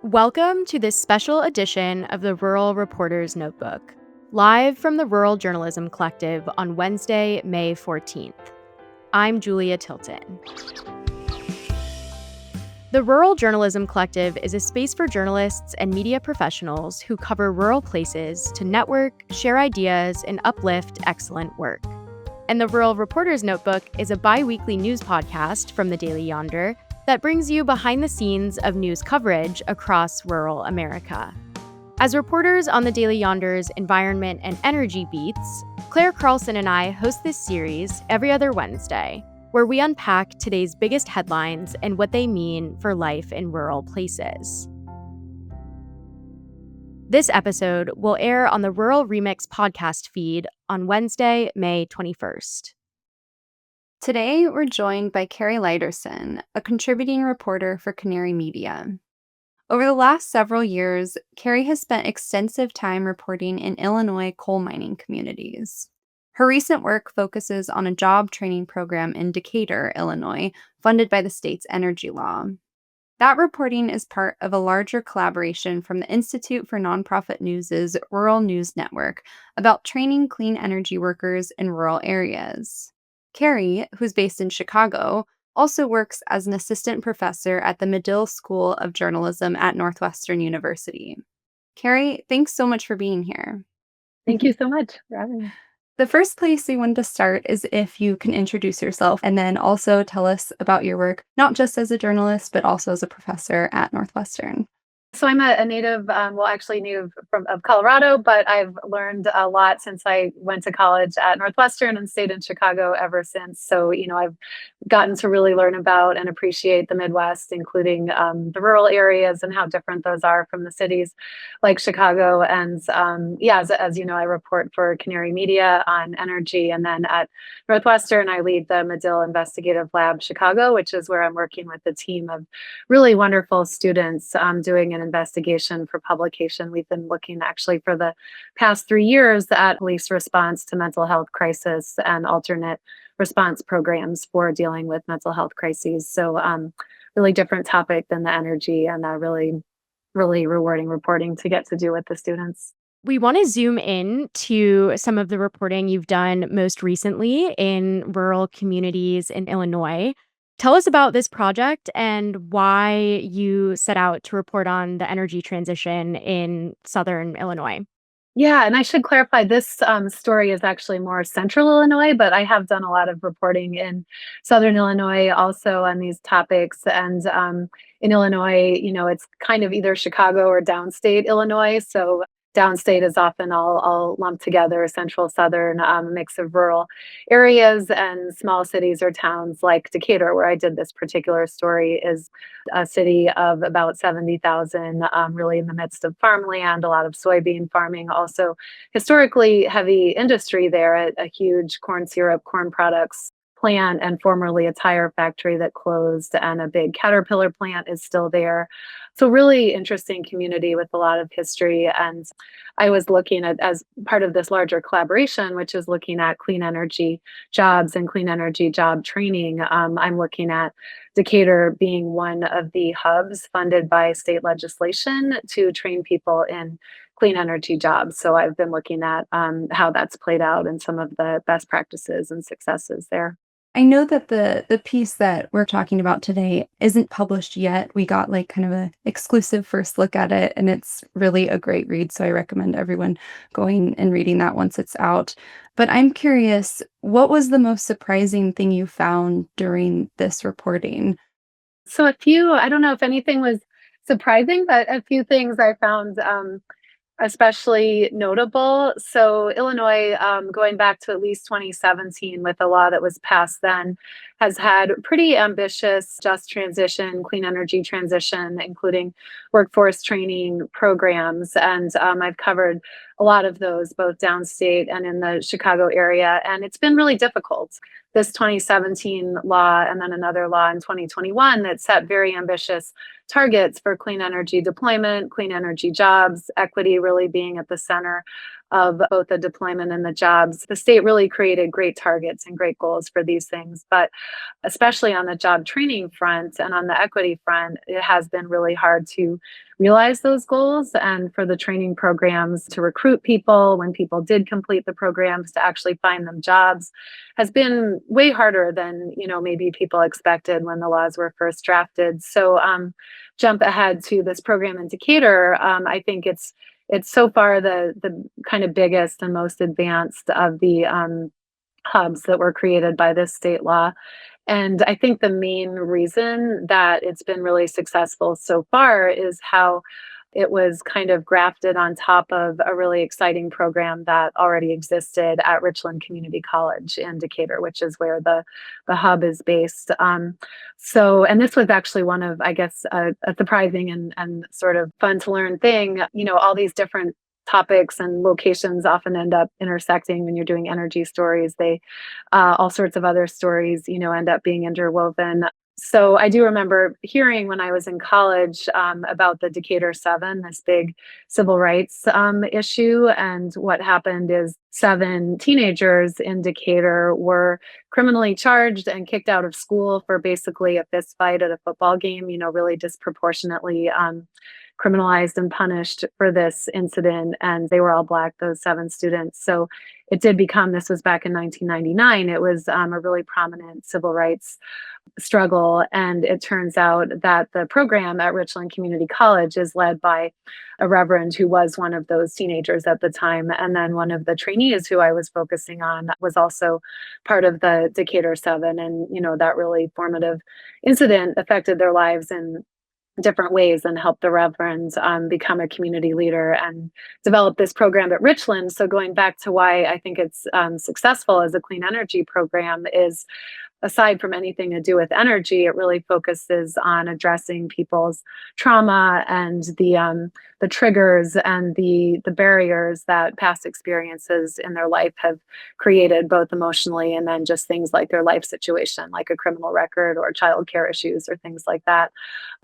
Welcome to this special edition of the Rural Reporter's Notebook, live from the Rural Journalism Collective on Wednesday, May 14th. I'm Julia Tilton. The Rural Journalism Collective is a space for journalists and media professionals who cover rural places to network, share ideas, and uplift excellent work. And the Rural Reporter's Notebook is a bi-weekly news podcast from the Daily Yonder that brings you behind the scenes of news coverage across rural America. As reporters on the Daily Yonder's environment and energy beats, Claire Carlson and I host this series every other Wednesday, where we unpack today's biggest headlines and what they mean for life in rural places. This episode will air on the Rural Remix podcast feed on Wednesday, May 21st. Today, we're joined by Kari Lydersen, a contributing reporter for Canary Media. Over the last several years, Kari has spent extensive time reporting in Illinois coal mining communities. Her recent work focuses on a job training program in Decatur, Illinois, funded by the state's energy law. That reporting is part of a larger collaboration from the Institute for Nonprofit News's Rural News Network about training clean energy workers in rural areas. Kari, who's based in Chicago, also works as an assistant professor at the Medill School of Journalism at Northwestern University. Kari, thanks so much for being here. Thank you so much for having me. The first place we wanted to start is if you can introduce yourself and then also tell us about your work, not just as a journalist, but also as a professor at Northwestern. So I'm a native, native of Colorado, but I've learned a lot since I went to college at Northwestern and stayed in Chicago ever since. So, I've gotten to really learn about and appreciate the Midwest, including the rural areas and how different those are from the cities like Chicago. And as you know, I report for Canary Media on energy. And then at Northwestern, I lead the Medill Investigative Lab Chicago, which is where I'm working with a team of really wonderful students doing an investigation for publication. We've been looking actually for the past 3 years at police response to mental health crisis and alternate response programs for dealing with mental health crises. So really different topic than the energy, and really, really rewarding reporting to get to do with the students. We want to zoom in to some of the reporting you've done most recently in rural communities in Illinois. Tell us about this project and why you set out to report on the energy transition in southern Illinois. Yeah, and I should clarify this story is actually more central Illinois, but I have done a lot of reporting in southern Illinois also on these topics. And in Illinois, it's kind of either Chicago or downstate Illinois. So downstate is often all lumped together, central, southern, mix of rural areas, and small cities or towns like Decatur, where I did this particular story, is a city of about 70,000, really in the midst of farmland, a lot of soybean farming, also historically heavy industry there, a huge corn syrup, corn products plant, and formerly a tire factory that closed, and a big Caterpillar plant is still there. So really interesting community with a lot of history. And I was looking at, as part of this larger collaboration, which is looking at clean energy jobs and clean energy job training. I'm looking at Decatur being one of the hubs funded by state legislation to train people in clean energy jobs. So I've been looking at how that's played out and some of the best practices and successes there. I know that the piece that we're talking about today isn't published yet. We got kind of a exclusive first look at it, and it's really a great read. So I recommend everyone going and reading that once it's out. But I'm curious, what was the most surprising thing you found during this reporting? So I don't know if anything was surprising, but a few things I found especially notable. So Illinois, going back to at least 2017 with a law that was passed then, has had pretty ambitious just transition, clean energy transition, including workforce training programs. And I've covered a lot of those both downstate and in the Chicago area. And it's been really difficult. This 2017 law and then another law in 2021 that set very ambitious targets for clean energy deployment, clean energy jobs, equity really being at the center of both the deployment and the jobs. The state really created great targets and great goals for these things, but especially on the job training front and on the equity front, it has been really hard to realize those goals and for the training programs to recruit people when people did complete the programs to actually find them jobs has been way harder than maybe people expected when the laws were first drafted. So jump ahead to this program in Decatur. I think it's so far the kind of biggest and most advanced of the hubs that were created by this state law. And I think the main reason that it's been really successful so far is how it was kind of grafted on top of a really exciting program that already existed at Richland Community College in Decatur, which is where the hub is based. And this was actually one of, I guess, a surprising and sort of fun to learn thing. All these different topics and locations often end up intersecting when you're doing energy stories. They all sorts of other stories, end up being interwoven. So I do remember hearing when I was in college about the Decatur 7, this big civil rights issue. And what happened is 7 teenagers in Decatur were criminally charged and kicked out of school for basically a fist fight at a football game, really disproportionately criminalized and punished for this incident. And they were all Black, those 7 students. So it did become, this was back in 1999, it was a really prominent civil rights struggle. And it turns out that the program at Richland Community College is led by a reverend who was one of those teenagers at the time. And then one of the trainees who I was focusing on was also part of the Decatur 7. And, that really formative incident affected their lives in different ways and help the reverends become a community leader and develop this program at Richland. So going back to why I think it's successful as a clean energy program is, aside from anything to do with energy, it really focuses on addressing people's trauma and the triggers and the barriers that past experiences in their life have created, both emotionally and then just things like their life situation, like a criminal record or childcare issues or things like that.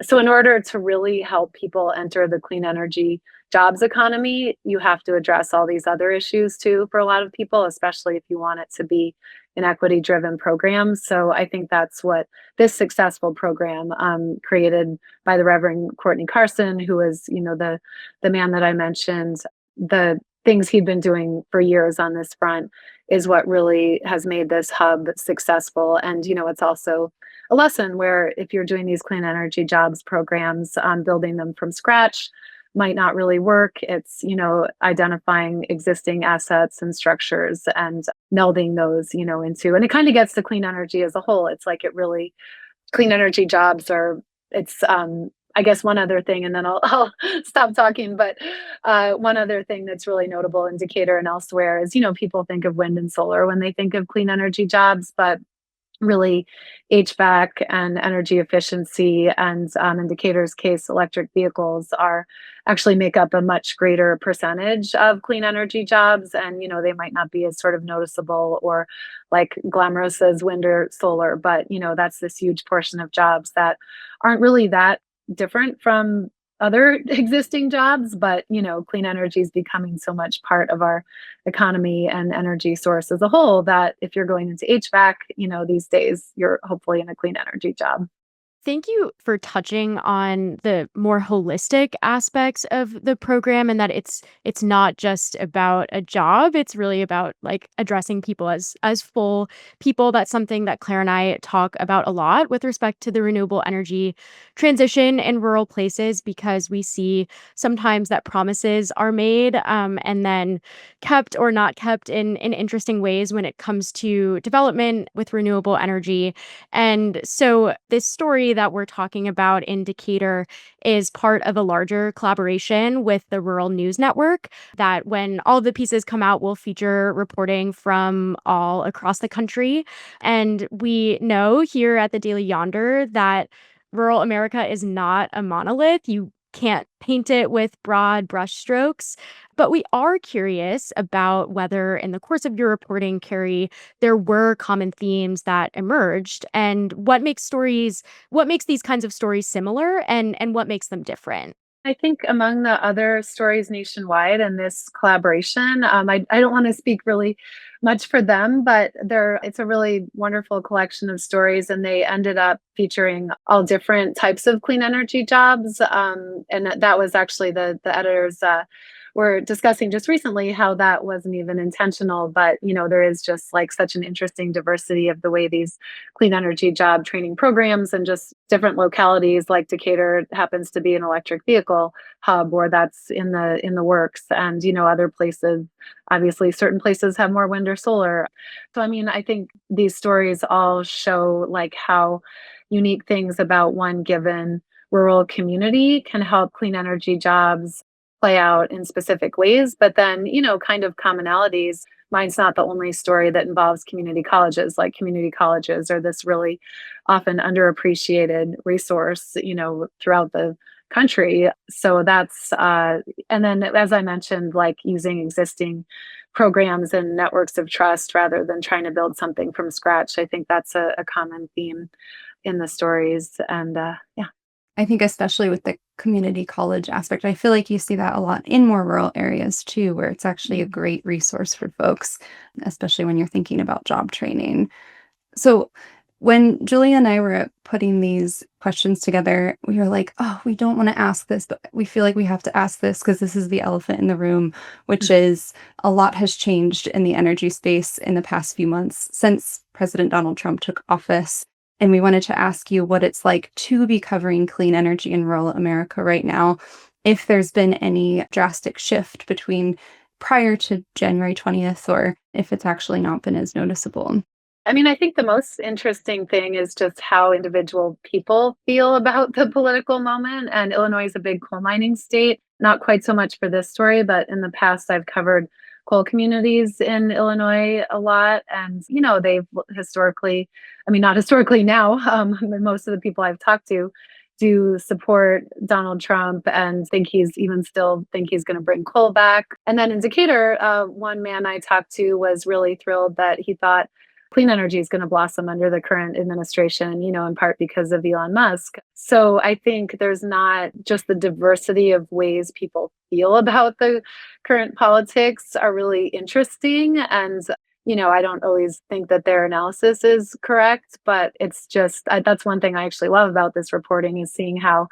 So, in order to really help people enter the clean energy jobs economy, you have to address all these other issues too for a lot of people, especially if you want it to be an equity driven program. So I think that's what this successful program created by the Reverend Courtney Carlson, who was, the man that I mentioned. The things he'd been doing for years on this front is what really has made this hub successful. And, it's also a lesson where if you're doing these clean energy jobs programs, building them from scratch might not really work. It's, identifying existing assets and structures and melding those, into, and it kind of gets to clean energy as a whole. It's like clean energy jobs are, it's, I guess one other thing, and then I'll stop talking. But one other thing that's really notable in Decatur and elsewhere is, people think of wind and solar when they think of clean energy jobs, but really HVAC and energy efficiency and in Decatur's case, electric vehicles are actually make up a much greater percentage of clean energy jobs. And, they might not be as sort of noticeable or like glamorous as wind or solar, but, that's this huge portion of jobs that aren't really that different from other existing jobs, but clean energy is becoming so much part of our economy and energy source as a whole that if you're going into HVAC, these days you're hopefully in a clean energy job. Thank you for touching on the more holistic aspects of the program and that it's not just about a job. It's really about like addressing people as full people. That's something that Claire and I talk about a lot with respect to the renewable energy transition in rural places because we see sometimes that promises are made and then kept or not kept in interesting ways when it comes to development with renewable energy. And so this story that we're talking about in Decatur is part of a larger collaboration with the Rural News Network that when all the pieces come out will feature reporting from all across the country. And we know here at the Daily Yonder that rural America is not a monolith. You can't paint it with broad brushstrokes. But we are curious about whether, in the course of your reporting, Kari, there were common themes that emerged, and what makes these kinds of stories similar, and what makes them different. I think among the other stories nationwide and this collaboration, I don't want to speak really much for them, but it's a really wonderful collection of stories, and they ended up featuring all different types of clean energy jobs. And that was actually the editors were discussing just recently how that wasn't even intentional, but there is just like such an interesting diversity of the way these clean energy job training programs and just different localities like Decatur happens to be an electric vehicle hub or that's in the works, and other places, obviously certain places have more wind or solar. So I mean, I think these stories all show like how unique things about one given rural community can help clean energy jobs play out in specific ways, but then kind of commonalities. Mine's not the only story that involves community colleges. Like community colleges are this really often underappreciated resource, throughout the country. So and then as I mentioned, like using existing programs and networks of trust rather than trying to build something from scratch. I think that's a common theme in the stories. And yeah. I think especially with the community college aspect, I feel like you see that a lot in more rural areas too, where it's actually a great resource for folks, especially when you're thinking about job training. So when Julia and I were putting these questions together, we were like, oh, we don't want to ask this, but we feel like we have to ask this because this is the elephant in the room, which is a lot has changed in the energy space in the past few months since President Donald Trump took office. And we wanted to ask you what it's like to be covering clean energy in rural America right now, if there's been any drastic shift between prior to January 20th, or if it's actually not been as noticeable. I mean, I think the most interesting thing is just how individual people feel about the political moment. And Illinois is a big coal mining state, not quite so much for this story, but in the past, I've covered coal communities in Illinois a lot. And, they've historically, I mean, not historically now, but most of the people I've talked to do support Donald Trump and think he's going to bring coal back. And then in Decatur, one man I talked to was really thrilled that he thought clean energy is going to blossom under the current administration, in part because of Elon Musk. So I think there's not just the diversity of ways people feel about the current politics are really interesting. And, I don't always think that their analysis is correct, but it's just that's one thing I actually love about this reporting is seeing how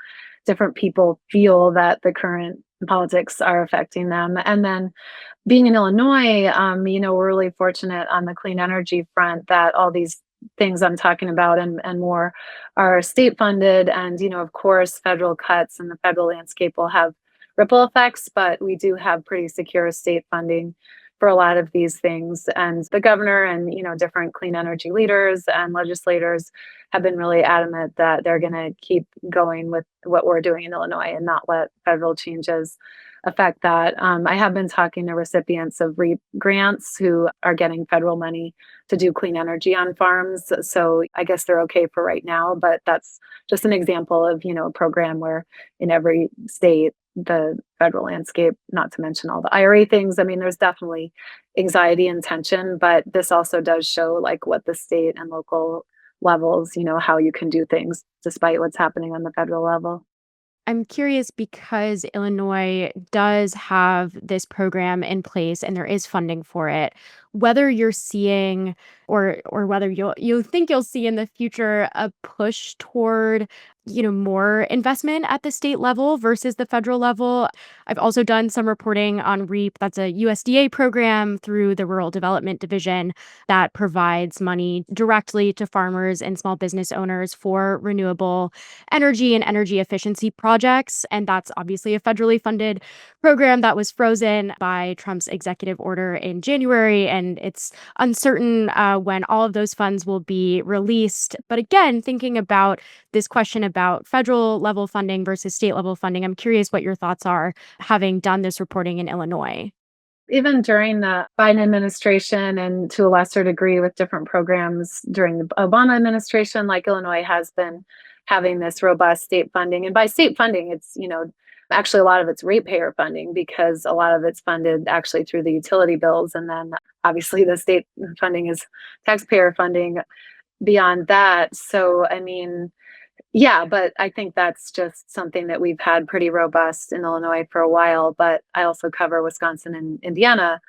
different people feel that the current politics are affecting them. And then being in Illinois, we're really fortunate on the clean energy front that all these things I'm talking about and more are state funded. And, of course, federal cuts and the federal landscape will have ripple effects, but we do have pretty secure state funding for a lot of these things. And the governor and, different clean energy leaders and legislators have been really adamant that they're going to keep going with what we're doing in Illinois and not let federal changes affect that. I have been talking to recipients of REAP grants who are getting federal money to do clean energy on farms. So I guess they're okay for right now, but that's just an example of, a program where in every state, the federal landscape, not to mention all the IRA things. I mean, there's definitely anxiety and tension, but this also does show like what the state and local levels, how you can do things despite what's happening on the federal level. I'm curious because Illinois does have this program in place and there is funding for it. Whether you're seeing or whether you think you'll see in the future a push toward, more investment at the state level versus the federal level. I've also done some reporting on REAP. That's a USDA program through the Rural Development Division that provides money directly to farmers and small business owners for renewable energy and energy efficiency projects. And that's obviously a federally funded program that was frozen by Trump's executive order in January. And it's uncertain when all of those funds will be released. But again, thinking about this question about federal level funding versus state level funding, I'm curious what your thoughts are having done this reporting in Illinois. Even during the Biden administration and to a lesser degree with different programs during the Obama administration, like Illinois has been having this robust state funding. And by state funding, it's, actually a lot of it's ratepayer funding because a lot of it's funded actually through the utility bills. And then obviously the state funding is taxpayer funding beyond that. So, I mean, Yeah, but I think that's just something that we've had pretty robust in Illinois for a while, but I also cover Wisconsin and Indiana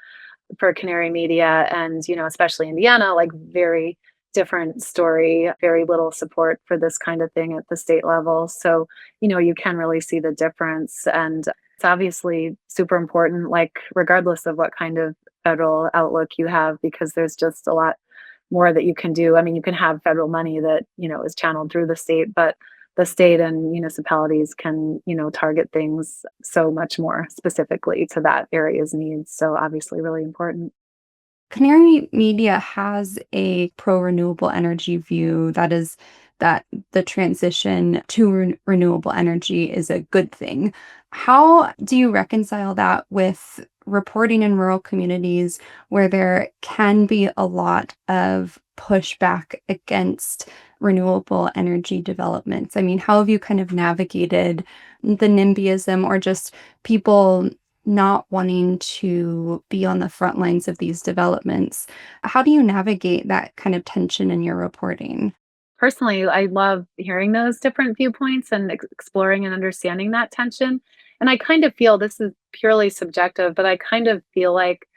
for Canary media and, especially Indiana, like very different story, very little support for this kind of thing at the state level. So, you can really see the difference. And it's obviously super important, like, regardless of what kind of federal outlook you have, because there's just a lot more that you can do. I mean, you can have federal money that, is channeled through the state, but the state and municipalities can, target things so much more specifically to that area's needs. So obviously really important. Canary Media has a pro renewable energy view that is that the transition to renewable energy is a good thing. How do you reconcile that with reporting in rural communities where there can be a lot of pushback against renewable energy developments? I mean, how have you kind of navigated the NIMBYism or just people not wanting to be on the front lines of these developments? How do you navigate that kind of tension in your reporting? Personally, I love hearing those different viewpoints and exploring and understanding that tension. And I kind of feel this is purely subjective, but I kind of feel like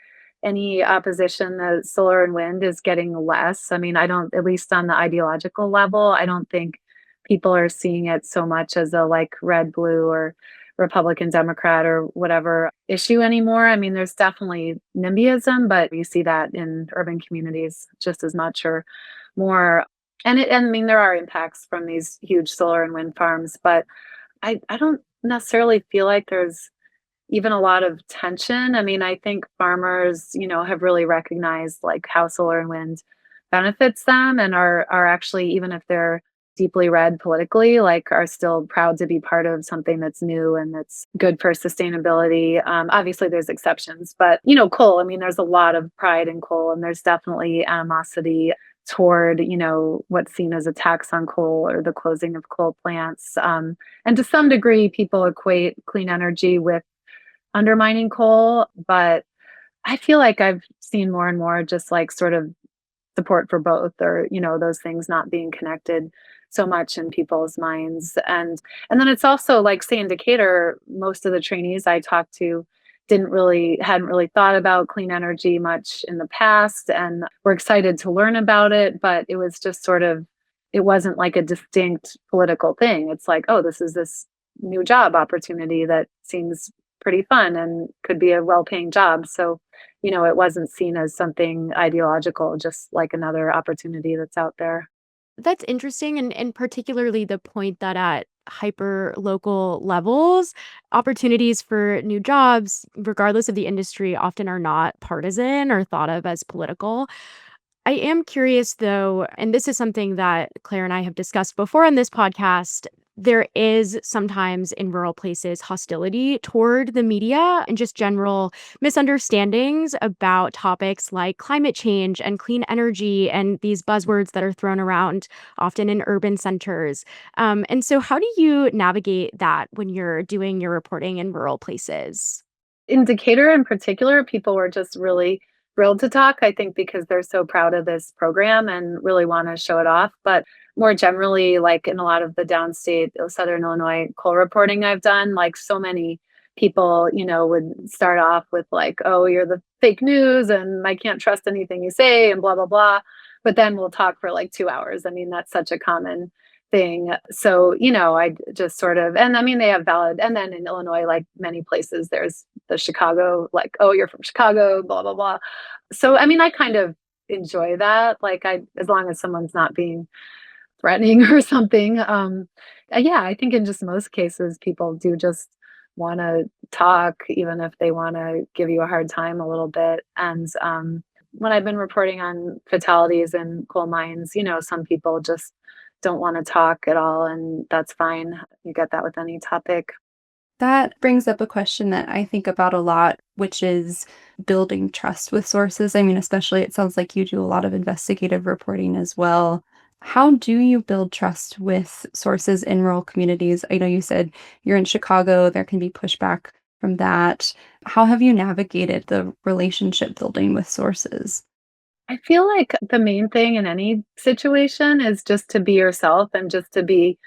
any opposition to solar and wind is getting less. I mean, I don't, at least on the ideological level, I don't think people are seeing it so much as a like red, blue, or Republican, Democrat, or whatever issue anymore. I mean, there's definitely NIMBYism, but you see that in urban communities just as much or more. And I mean, there are impacts from these huge solar and wind farms, but I don't necessarily feel like there's even a lot of tension. I mean, I think farmers, have really recognized like how solar and wind benefits them and are actually, even if they're deeply red politically, like are still proud to be part of something that's new and that's good for sustainability. Obviously there's exceptions, but coal, I mean, there's a lot of pride in coal and there's definitely animosity toward, what's seen as a tax on coal or the closing of coal plants. And to some degree, people equate clean energy with undermining coal, but I feel like I've seen more and more just like sort of support for both or, those things not being connected so much in people's minds. And then it's also like say in Decatur, most of the trainees I talked to hadn't really thought about clean energy much in the past and were excited to learn about it, but it was just sort of it wasn't like a distinct political thing. It's like, oh, this is this new job opportunity that seems pretty fun and could be a well-paying job. So, it wasn't seen as something ideological, just like another opportunity that's out there. That's interesting, and particularly the point that at hyper local levels, opportunities for new jobs, regardless of the industry, often are not partisan or thought of as political. I am curious though, and this is something that Claire and I have discussed before on this podcast. There is sometimes in rural places hostility toward the media and just general misunderstandings about topics like climate change and clean energy and these buzzwords that are thrown around often in urban centers. And so, how do you navigate that when you're doing your reporting in rural places? In Decatur in particular, people were just really thrilled to talk, I think because they're so proud of this program and really wanna show it off, but more generally, like, in a lot of the downstate, Southern Illinois coal reporting I've done, like, so many people, would start off with like, "Oh, you're the fake news, and I can't trust anything you say," and blah, blah, blah, but then we'll talk for, like, 2 hours. I mean, that's such a common thing. So, I just sort of and I mean, they have valid and then in Illinois, like many places, there's the Chicago, like, "Oh, you're from Chicago, blah, blah, blah." So, I mean, I kind of enjoy that, like, as long as someone's not being threatening or something, yeah, I think in just most cases, people do just wanna talk, even if they wanna give you a hard time a little bit, and, when I've been reporting on fatalities in coal mines, some people just don't wanna talk at all, and that's fine. You get that with any topic. That brings up a question that I think about a lot, which is building trust with sources. I mean, especially it sounds like you do a lot of investigative reporting as well. How do you build trust with sources in rural communities? I know you said you're in Chicago, there can be pushback from that. How have you navigated the relationship building with sources? I feel like the main thing in any situation is just to be yourself and just to be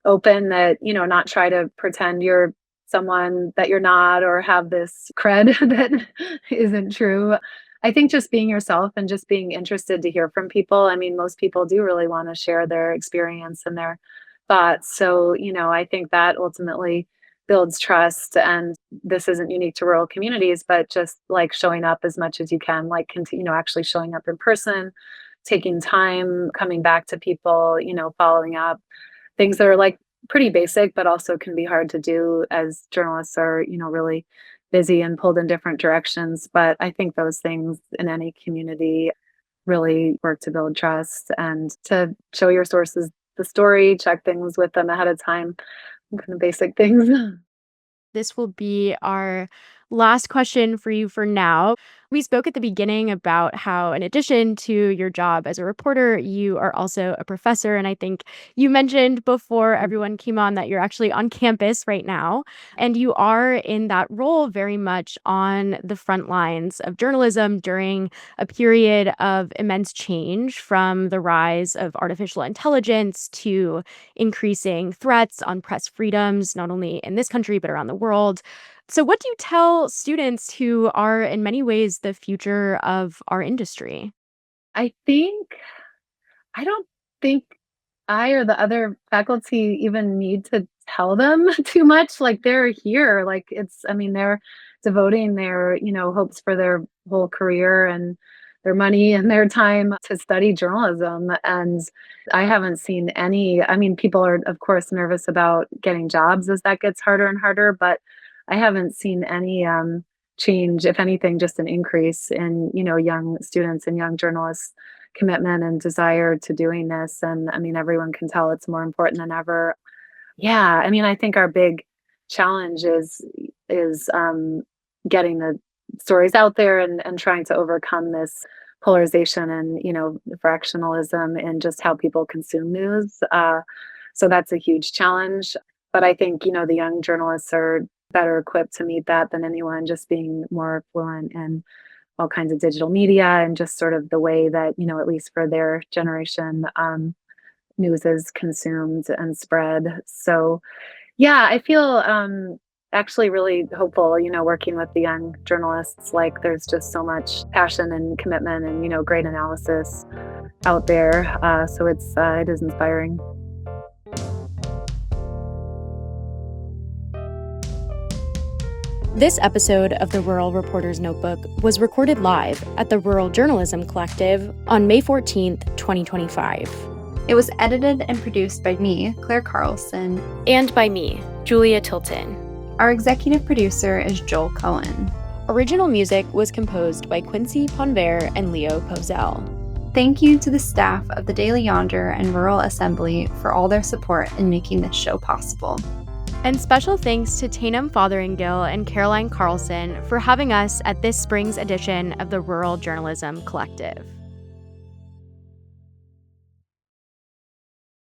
open, that, not try to pretend you're someone that you're not or have this cred that isn't true. I think just being yourself and just being interested to hear from people. I mean, most people do really want to share their experience and their thoughts. So, I think that ultimately builds trust. And this isn't unique to rural communities, but just like showing up as much as you can, like, actually showing up in person, taking time, coming back to people, following up, things that are like pretty basic, but also can be hard to do as journalists are, really busy and pulled in different directions. But I think those things in any community really work to build trust and to show your sources the story, check things with them ahead of time, kind of basic things. This will be our last question for you for now. We spoke at the beginning about how, in addition to your job as a reporter, you are also a professor. And I think you mentioned before everyone came on that you're actually on campus right now. And you are in that role very much on the front lines of journalism during a period of immense change, from the rise of artificial intelligence to increasing threats on press freedoms, not only in this country, but around the world. So, what do you tell students who are in many ways the future of our industry? I think I don't think I or the other faculty even need to tell them too much. Like, they're here. Like, I mean, they're devoting their, hopes for their whole career and their money and their time to study journalism. And I haven't seen any, I mean, people are, of course, nervous about getting jobs as that gets harder and harder, but I haven't seen any change, if anything, just an increase in, young students and young journalists commitment and desire to doing this. And I mean, everyone can tell it's more important than ever. Yeah, I mean, I think our big challenge is getting the stories out there and trying to overcome this polarization and fractionalism in just how people consume news. So that's a huge challenge. But I think the young journalists are better equipped to meet that than anyone, just being more fluent in all kinds of digital media and just sort of the way that, at least for their generation, news is consumed and spread. So, yeah, I feel actually really hopeful, working with the young journalists. Like, there's just so much passion and commitment and, great analysis out there. So it is inspiring. This episode of the Rural Reporter's Notebook was recorded live at the Rural Journalism Collective on May 14th, 2025. It was edited and produced by me, Claire Carlson, and by me, Julia Tilton. Our executive producer is Joel Cohen. Original music was composed by Quincy Ponver and Leo Pozell. Thank you to the staff of the Daily Yonder and Rural Assembly for all their support in making this show possible. And special thanks to Tainum Fotheringill and Caroline Carlson for having us at this spring's edition of the Rural Journalism Collective.